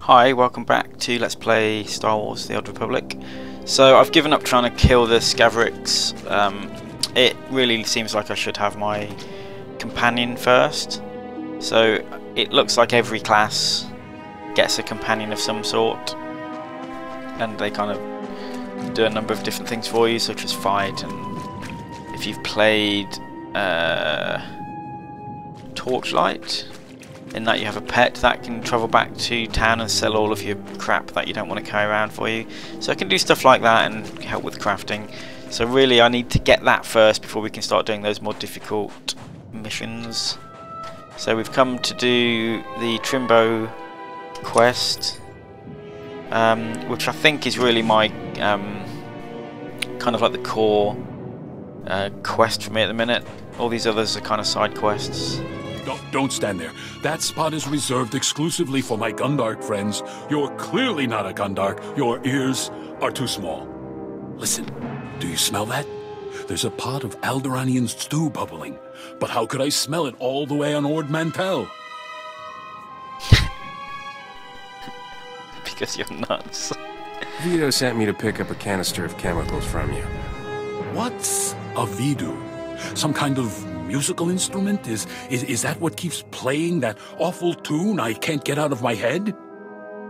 Hi, welcome back to Let's Play Star Wars The Old Republic. So I've given up trying to kill the Scavrix. It really seems like I should have my companion first. So it looks like every class gets a companion of some sort. And they kind of do a number of different things for you, such as fight, and if you've played Torchlight, in that you have a pet that can travel back to town and sell all of your crap that you don't want to carry around for you. So I can do stuff like that and help with crafting. So really I need to get that first before we can start doing those more difficult missions. So we've come to do the Trimbo quest, which I think is really my kind of like the core quest for me at the minute. All these others are kind of side quests. Don't stand there. That spot is reserved exclusively for my Gundark friends. You're clearly not a Gundark. Your ears are too small. Listen, do you smell that? There's a pot of Alderaanian stew bubbling. But how could I smell it all the way on Ord Mantell? Because you're nuts. Vito sent me to pick up a canister of chemicals from you. What's a Vidu? Some kind of musical instrument? Is that what keeps playing that awful tune I can't get out of my head?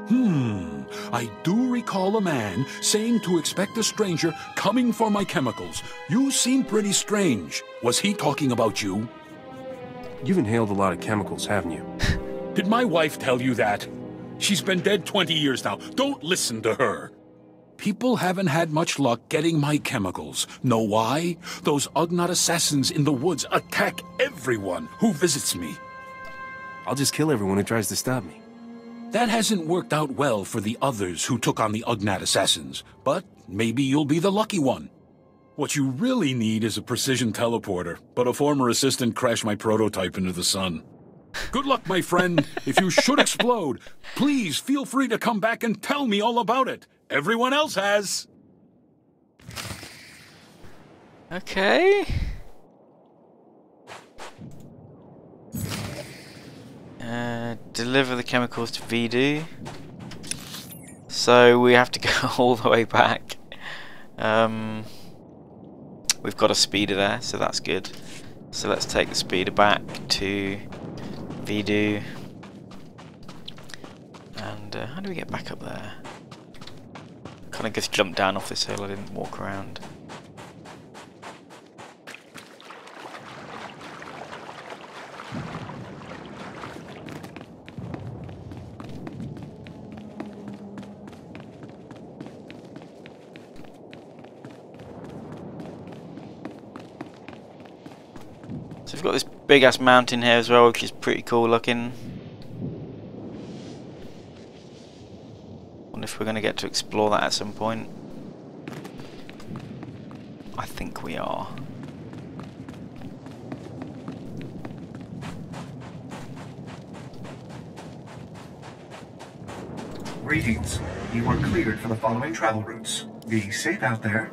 I do recall a man saying to expect a stranger coming for my chemicals. You seem pretty strange. Was he talking about you? You've inhaled a lot of chemicals, haven't you? Did my wife tell you that? She's been dead 20 years now. Don't listen to her. People haven't had much luck getting my chemicals. Know why? Those Ugnaught assassins in the woods attack everyone who visits me. I'll just kill everyone who tries to stop me. That hasn't worked out well for the others who took on the Ugnaught assassins, but maybe you'll be the lucky one. What you really need is a precision teleporter, but a former assistant crashed my prototype into the sun. Good luck, my friend. If you should explode, please feel free to come back and tell me all about it. Everyone else has. Okay. Deliver the chemicals to Vidu. So we have to go all the way back. We've got a speeder there, so that's good. So let's take the speeder back to Vidu. And how do we get back up there? Kind of just jumped down off this hill, I didn't walk around. So we've got this big ass mountain here as well, which is pretty cool looking. If we're going to get to explore that at some point. I think we are. Greetings. You are cleared for the following travel routes. Be safe out there.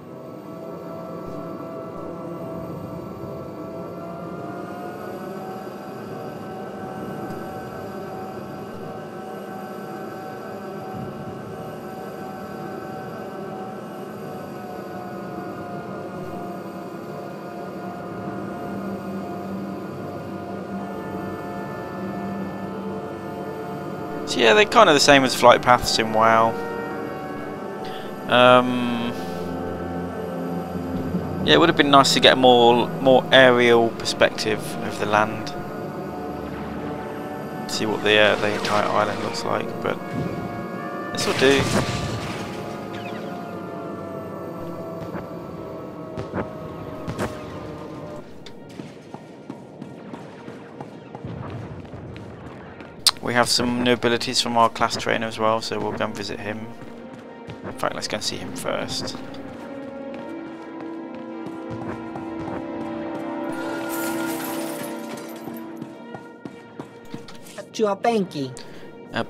So yeah, they're kind of the same as flight paths in WoW. Yeah, it would have been nice to get a more aerial perspective of the land. See what the entire island looks like, but this will do. We have some new abilities from our class trainer as well, so we'll go and visit him. In fact, let's go and see him first.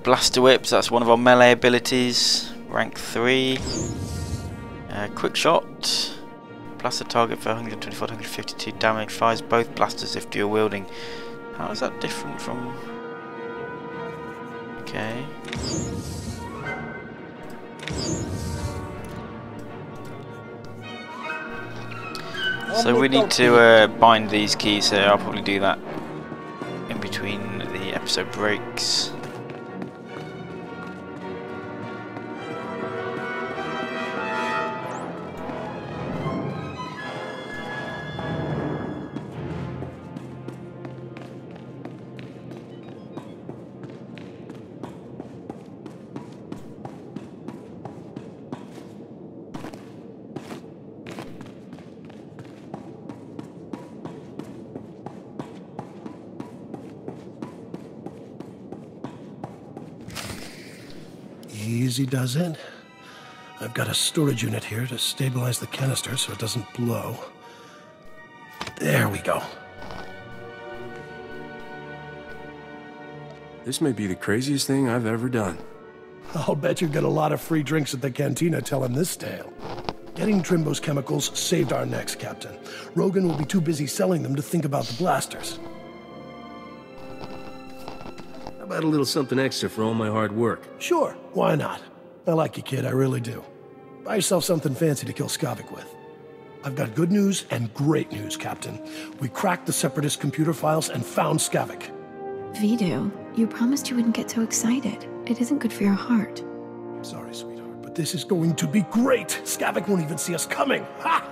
Blaster Whips, that's one of our melee abilities. Rank 3. Quick Shot. Blaster target for 124 to 152 damage. Fires both blasters if dual wielding. How is that different from... Okay. So we need to bind these keys here. I'll probably do that in between the episode breaks. Easy does it. I've got a storage unit here to stabilize the canister so it doesn't blow. There we go. This may be the craziest thing I've ever done. I'll bet you get a lot of free drinks at the cantina telling this tale. Getting Trimbo's chemicals saved our necks, Captain. Rogan will be too busy selling them to think about the blasters. How about a little something extra for all my hard work? Sure, why not? I like you, kid, I really do. Buy yourself something fancy to kill Skavik with. I've got good news and great news, Captain. We cracked the Separatist computer files and found Skavik. Vidu, you promised you wouldn't get so excited. It isn't good for your heart. Sorry, sweetheart, but this is going to be great! Skavik won't even see us coming! Ha!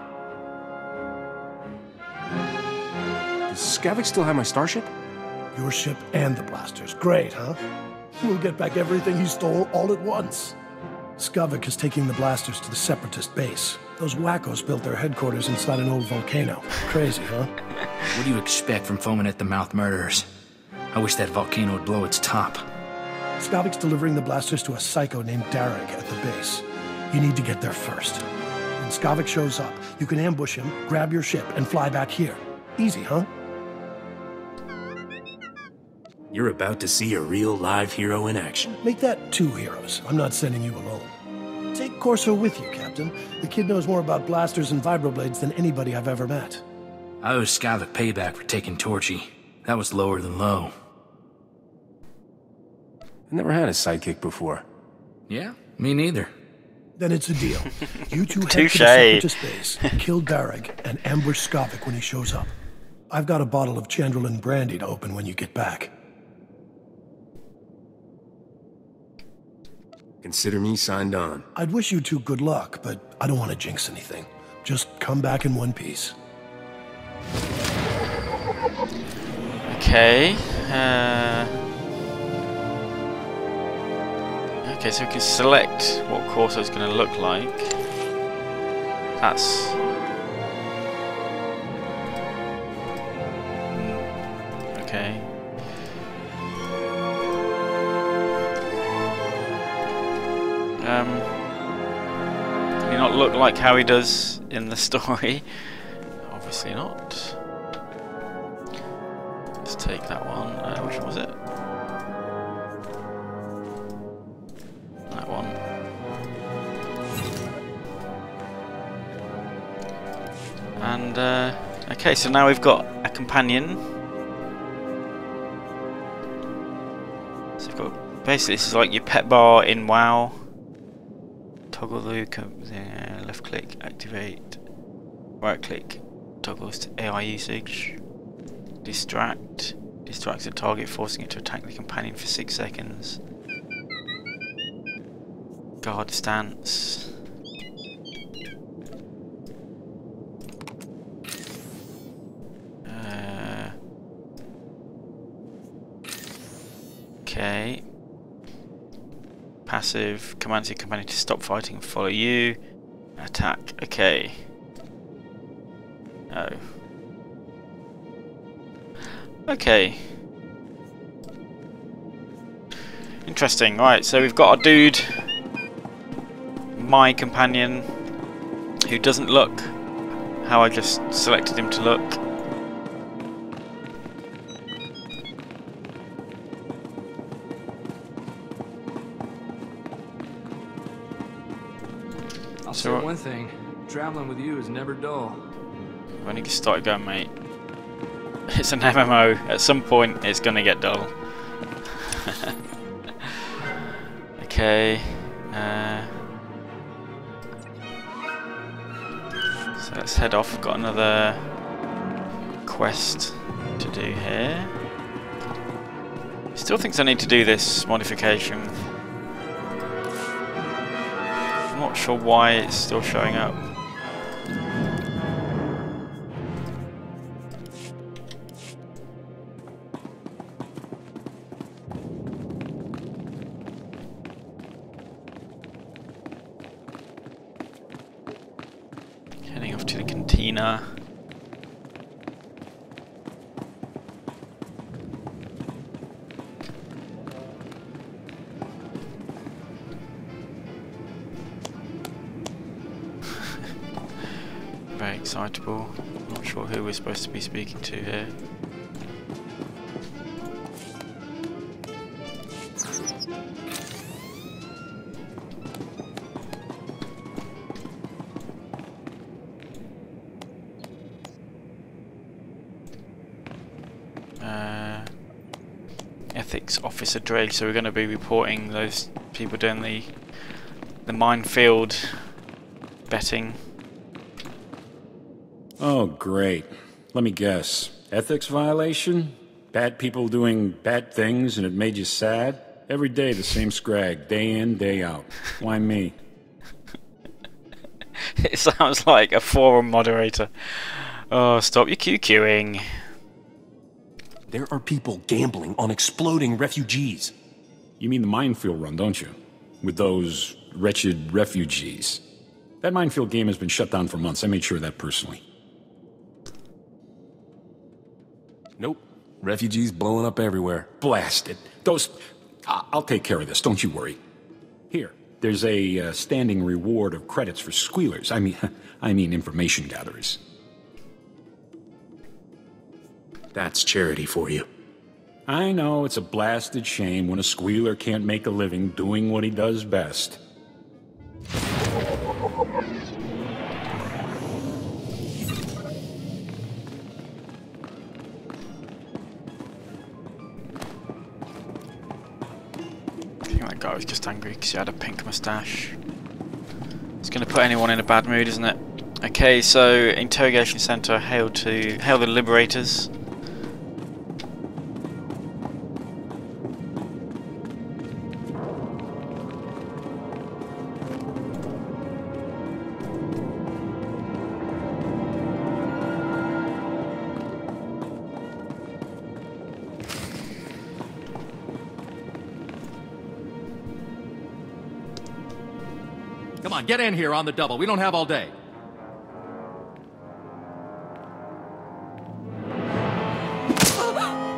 Does Skavik still have my starship? Your ship and the blasters. Great, huh? We'll get back everything he stole all at once. Skavik is taking the blasters to the Separatist base. Those wackos built their headquarters inside an old volcano. Crazy, huh? What do you expect from foaming-at-the-mouth murderers? I wish that volcano would blow its top. Skavik's delivering the blasters to a psycho named Darag at the base. You need to get there first. When Skavik shows up, you can ambush him, grab your ship, and fly back here. Easy, huh? You're about to see a real live hero in action. Make that 2 heroes. I'm not sending you alone. Take Corso with you, Captain. The kid knows more about blasters and vibroblades than anybody I've ever met. I owe Skavik payback for taking Torchy. That was lower than low. I never had a sidekick before. Yeah, me neither. Then it's a deal. You two head to the Touche. Separatist base, kill Darag, and ambush Skavik when he shows up. I've got a bottle of Chandrelin brandy to open when you get back. Consider me signed on. I'd wish you two good luck, but I don't want to jinx anything. Just come back in one piece. Okay. Okay, so we can select what Corso's going to look like. That's... okay. Can he not look like how he does in the story? Obviously not. Let's take that one. Which one was it? That one. And okay, so now we've got a companion. So we've got basically this is like your pet bar in WoW. Toggle the left click, activate, right click, toggles to AI usage, distract, distracts the target, forcing it to attack the companion for 6 seconds, guard stance, okay. Passive, commands your companion to stop fighting and follow you. Attack, okay. Oh. Okay. Interesting, right, so we've got a dude, my companion, who doesn't look how I just selected him to look. I'll say one thing, traveling with you is never dull. When you get started going, mate. It's an MMO. At some point, it's gonna get dull. Okay. So So let's head off. We've got another quest to do here. Still thinks I need to do this modification. I'm not sure why it's still showing up. Heading off to the cantina. Very excitable. Not sure who we're supposed to be speaking to here. Ethics Officer Drake, so we're going to be reporting those people doing the minefield betting. Oh, great. Let me guess. Ethics violation? Bad people doing bad things and it made you sad? Every day the same scrag, day in, day out. Why me? It sounds like a forum moderator. Oh, stop your QQing. There are people gambling on exploding refugees. You mean the minefield run, don't you? With those wretched refugees. That minefield game has been shut down for months. I made sure of that personally. Nope. Refugees blowing up everywhere. Blast it. Those... I'll take care of this, don't you worry. Here, there's a standing reward of credits for squealers. I mean information gatherers. That's charity for you. I know, it's a blasted shame when a squealer can't make a living doing what he does best. I think that guy was just angry because he had a pink moustache. It's going to put anyone in a bad mood, isn't it? Okay, so interrogation center, hail the liberators. Come on, get in here on the double. We don't have all day.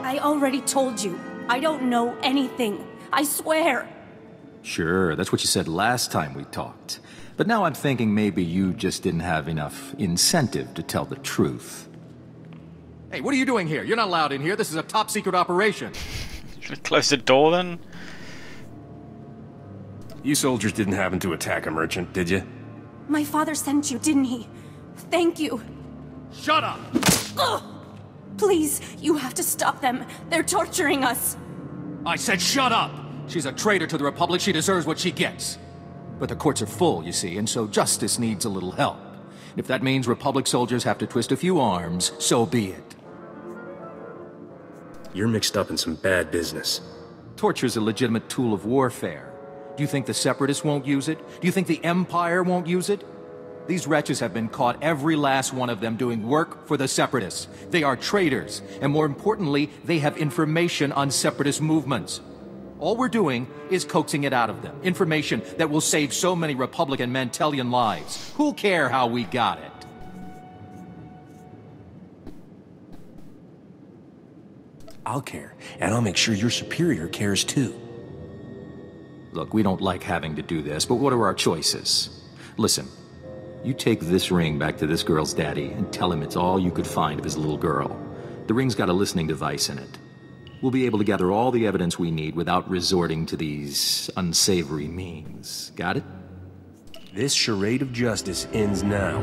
I already told you. I don't know anything. I swear. Sure, that's what you said last time we talked. But now I'm thinking maybe you just didn't have enough incentive to tell the truth. Hey, what are you doing here? You're not allowed in here. This is a top secret operation. Should we close the door then? You soldiers didn't happen to attack a merchant, did you? My father sent you, didn't he? Thank you. Shut up! Ugh! Please, you have to stop them. They're torturing us. I said shut up! She's a traitor to the Republic. She deserves what she gets. But the courts are full, you see, and so justice needs a little help. If that means Republic soldiers have to twist a few arms, so be it. You're mixed up in some bad business. Torture's a legitimate tool of warfare. Do you think the Separatists won't use it? Do you think the Empire won't use it? These wretches have been caught, every last one of them, doing work for the Separatists. They are traitors, and more importantly, they have information on Separatist movements. All we're doing is coaxing it out of them. Information that will save so many Republican Mantelian lives. Who'll care how we got it? I'll care, and I'll make sure your superior cares too. Look, we don't like having to do this, but what are our choices? Listen, you take this ring back to this girl's daddy and tell him it's all you could find of his little girl. The ring's got a listening device in it. We'll be able to gather all the evidence we need without resorting to these unsavory means. Got it? This charade of justice ends now.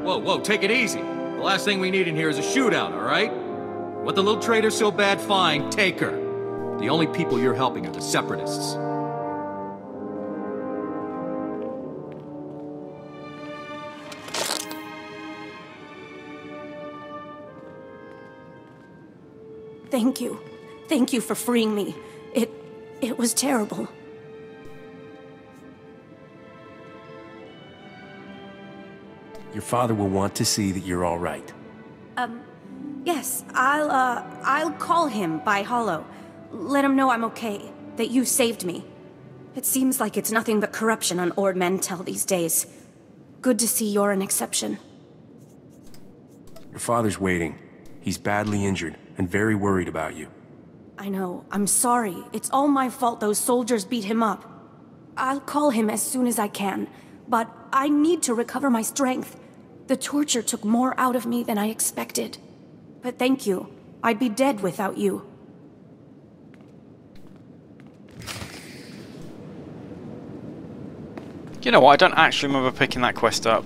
Whoa, whoa, take it easy. The last thing we need in here is a shootout, all right? What the little traitor's so bad, fine, take her. The only people you're helping are the Separatists. Thank you. Thank you for freeing me. It was terrible. Your father will want to see that you're all right. Yes, I'll call him by Hollow. Let him know I'm okay, that you saved me. It seems like it's nothing but corruption on Ord Mantell these days. Good to see you're an exception. Your father's waiting. He's badly injured and very worried about you. I know. I'm sorry. It's all my fault those soldiers beat him up. I'll call him as soon as I can, but I need to recover my strength. The torture took more out of me than I expected. But thank you. I'd be dead without you. You know what, I don't actually remember picking that quest up.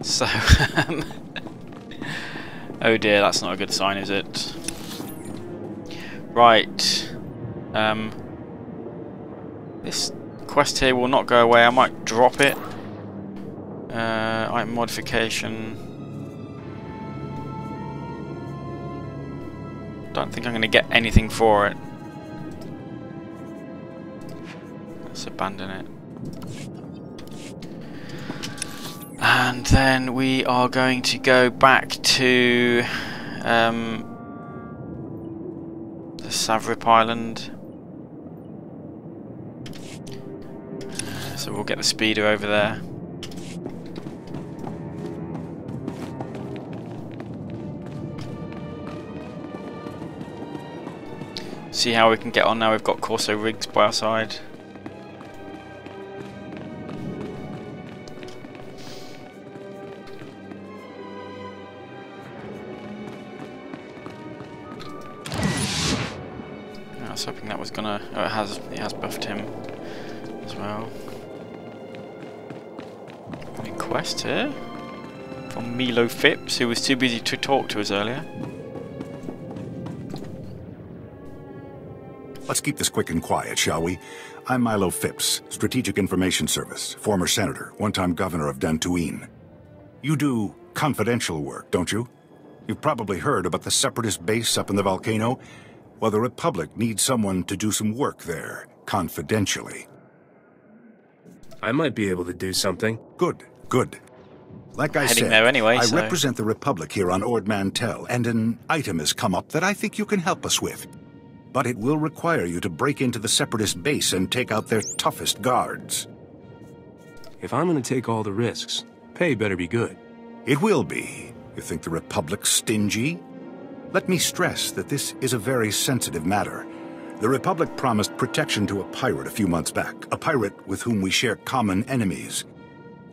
So, oh dear, that's not a good sign, is it? Right. This quest here will not go away. I might drop it. Item modification. Don't think I'm going to get anything for it. Let's abandon it. And then we are going to go back to the Savrip Island. So we'll get the speeder over there. See how we can get on now. We've got Corso rigs by our side. I was hoping that was gonna. Oh, it has buffed him as well. Any quest here from Milo Phipps, who was too busy to talk to us earlier. Let's keep this quick and quiet, shall we? I'm Milo Phipps, Strategic Information Service, former senator, one-time governor of Dantooine. You do confidential work, don't you? You've probably heard about the Separatist base up in the volcano. Well, the Republic needs someone to do some work there, confidentially. I might be able to do something. Good, good. Like I said, there anyway, I so represent the Republic here on Ord Mantell, and an item has come up that I think you can help us with. But it will require you to break into the Separatist base and take out their toughest guards. If I'm going to take all the risks, pay better be good. It will be. You think the Republic's stingy? Let me stress that this is a very sensitive matter. The Republic promised protection to a pirate a few months back, a pirate with whom we share common enemies.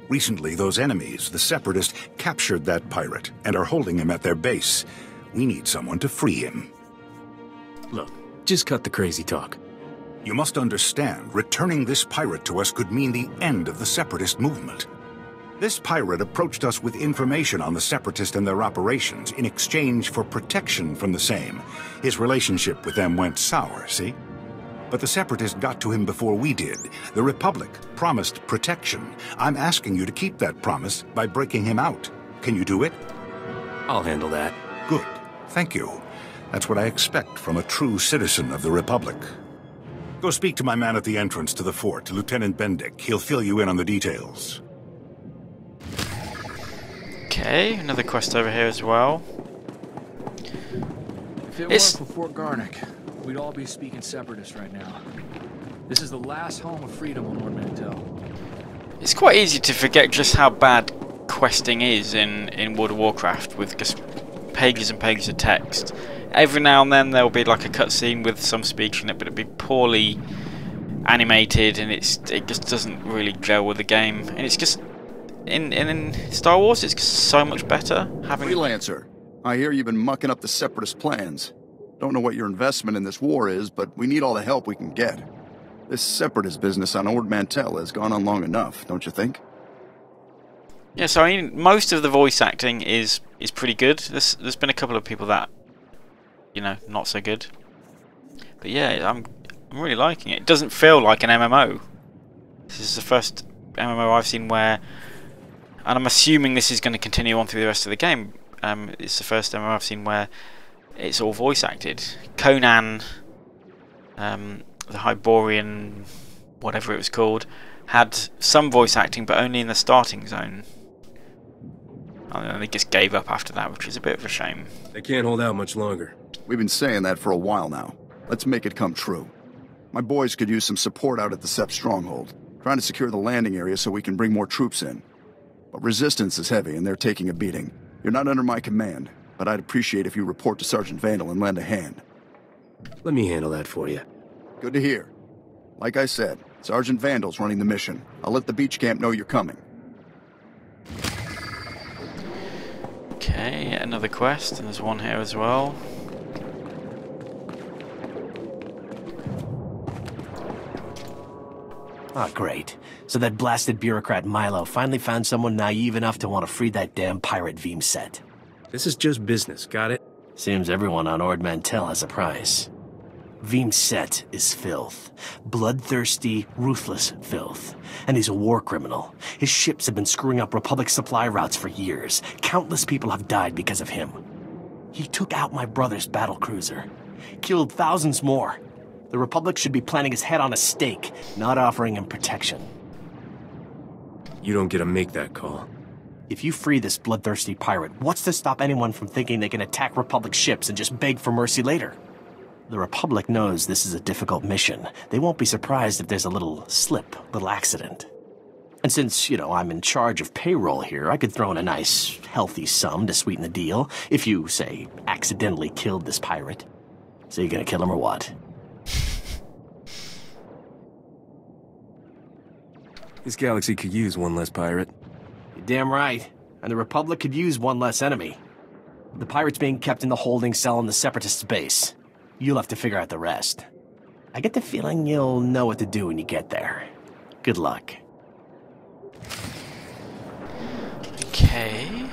Recently, those enemies, the Separatists, captured that pirate and are holding him at their base. We need someone to free him. Look, just cut the crazy talk. You must understand, returning this pirate to us could mean the end of the Separatist movement. This pirate approached us with information on the Separatists and their operations in exchange for protection from the same. His relationship with them went sour, see? But the Separatists got to him before we did. The Republic promised protection. I'm asking you to keep that promise by breaking him out. Can you do it? I'll handle that. Good. Thank you. That's what I expect from a true citizen of the Republic. Go speak to my man at the entrance to the fort, Lieutenant Bendick. He'll fill you in on the details. Okay, another quest over here as well. If it weren't for Fort Garnick, we'd all be speaking Separatist right now. This is the last home of freedom on Ord Mantell. It's quite easy to forget just how bad questing is in World of Warcraft, with just pages and pages of text. Every now and then there'll be like a cutscene with some speech in it, but it'll be poorly animated, and it just doesn't really gel with the game. And it's just in Star Wars, it's just so much better having. Freelancer, I hear you've been mucking up the Separatist plans. Don't know what your investment in this war is, but we need all the help we can get. This Separatist business on Ord Mantell has gone on long enough, don't you think? Yeah, so I mean, most of the voice acting is pretty good. There's been a couple of people that, you know, not so good. But yeah, I'm really liking it. It doesn't feel like an MMO. This is the first MMO I've seen where, and I'm assuming this is going to continue on through the rest of the game. It's the first MMO I've seen where it's all voice acted. Conan, the Hyborian, whatever it was called, had some voice acting, but only in the starting zone. And they just gave up after that, which is a bit of a shame. They can't hold out much longer. We've been saying that for a while now. Let's make it come true. My boys could use some support out at the SEP stronghold, trying to secure the landing area so we can bring more troops in. But resistance is heavy, and they're taking a beating. You're not under my command, but I'd appreciate if you report to Sergeant Vandal and lend a hand. Let me handle that for you. Good to hear. Like I said, Sergeant Vandal's running the mission. I'll let the beach camp know you're coming. Okay, another quest, and there's one here as well. Ah, great. So that blasted bureaucrat Milo finally found someone naive enough to want to free that damn pirate Vimset. This is just business, got it? Seems everyone on Ord Mantell has a price. Vimset is filth. Bloodthirsty, ruthless filth. And he's a war criminal. His ships have been screwing up Republic supply routes for years. Countless people have died because of him. He took out my brother's battlecruiser. Killed thousands more. The Republic should be planting his head on a stake, not offering him protection. You don't get to make that call. If you free this bloodthirsty pirate, what's to stop anyone from thinking they can attack Republic ships and just beg for mercy later? The Republic knows this is a difficult mission. They won't be surprised if there's a little slip, little accident. And since, I'm in charge of payroll here, I could throw in a nice, healthy sum to sweeten the deal if you, say, accidentally killed this pirate. So you gonna kill him or what? This galaxy could use one less pirate. You're damn right. And the Republic could use one less enemy. The pirate's being kept in the holding cell in the Separatists' base. You'll have to figure out the rest. I get the feeling you'll know what to do when you get there. Good luck. Okay.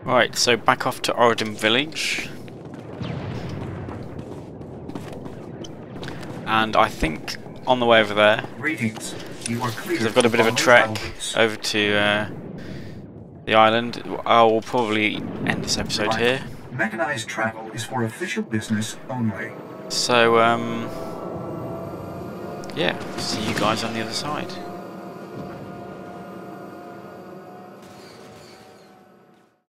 Right, so back off to Oridon Village. And I think on the way over there, Greetings. You are clear. because I've got a bit of a trek over to the island, I will probably end this episode here. Mechanized travel is for official business only. So, yeah, see you guys on the other side.